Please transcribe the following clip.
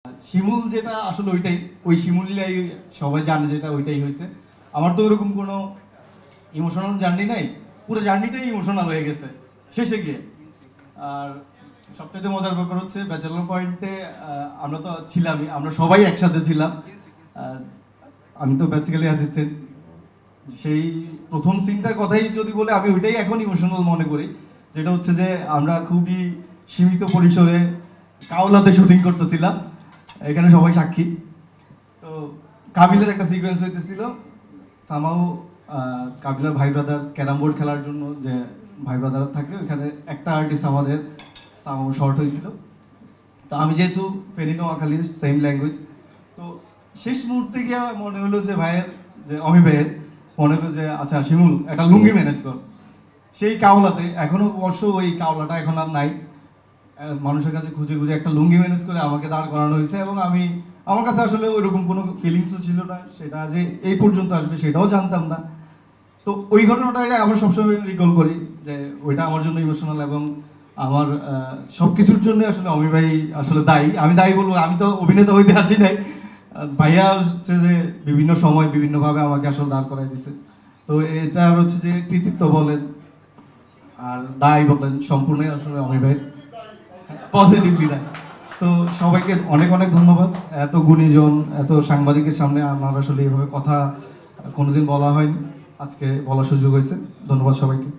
শিমুল যেটা আসলে ওইটাই, ওই শিমুলাই সবাই জানে যেটা ওইটাই হয়েছে। আমার তো ওরকম কোনো ইমোশনাল জার্নি নাই, পুরো জার্নিটাই ইমোশনাল হয়ে গেছে শেষে গিয়ে। আর সবচেয়ে মজার ব্যাপার হচ্ছে ব্যাচেলর পয়েন্টে আমরা তো ছিলামই, আমরা সবাই একসাথে ছিলাম। আমি তো বেসিক্যালি অ্যাসিস্ট্যান্ট। সেই প্রথম সিনটার কথাই যদি বলে, আমি ওইটাই এখন ইমোশনাল মনে করি, যেটা হচ্ছে যে আমরা খুবই সীমিত পরিসরে কাওলাতে শুটিং করতেছিলাম, এখানে সবাই সাক্ষী। তো কাবিলের একটা সিকোয়েন্স হইতেছিল, সামাও কাবিলার ভাই ব্রাদার ক্যারাম বোর্ড খেলার জন্য যে ভাই ব্রাদার থাকে, ওইখানে একটা আর্টিস্ট আমাদের সামাও শর্ট হয়েছিল। তো আমি যেহেতু ফেনী নোয়াখালীর সেম ল্যাঙ্গুয়েজ, তো শেষ মুহূর্তে গিয়ে মনে হলো যে ভাইয়ের, যে অমি ভাইয়ের মনে হলো যে আচ্ছা শিমুল একটা লুঙ্গি ম্যানেজ কর। সেই কাওলাতে এখনো অবশ্য ওই কাওলাটা এখন আর নাই, মানুষের কাছে খুঁজে খুঁজে একটা লুঙ্গি ম্যানেজ করে আমাকে দাঁড় করানো হয়েছে। এবং আমি, আমার কাছে আসলে ওইরকম কোনো ফিলিংসও ছিল না, সেটা যে এই পর্যন্ত আসবে সেটাও জানতাম না। তো ওই ঘটনাটা আমরা সবসময় রিকল করি যে ওইটা আমার জন্য ইমোশনাল, এবং আমার সব কিছুর জন্য আসলে অমি ভাই আসলে দায়ী। আমি দায়ী বলবো, আমি তো অভিনেতা হইতে আসি নাই, ভাইয়া হচ্ছে যে বিভিন্ন সময় বিভিন্নভাবে আমাকে আসলে দাঁড় করাই দিছে। তো এটার হচ্ছে যে কৃতিত্ব বলেন আর দায় বলেন, সম্পূর্ণই আসলে অমি ভাইয়ের, পজিটিভলি দেয়। তো সবাইকে অনেক অনেক ধন্যবাদ। এত গুণীজন, এত সাংবাদিকের সামনে আমার আসলে এভাবে কথা কোনোদিন বলা হয়নি, আজকে বলার সুযোগ হয়েছে। ধন্যবাদ সবাইকে।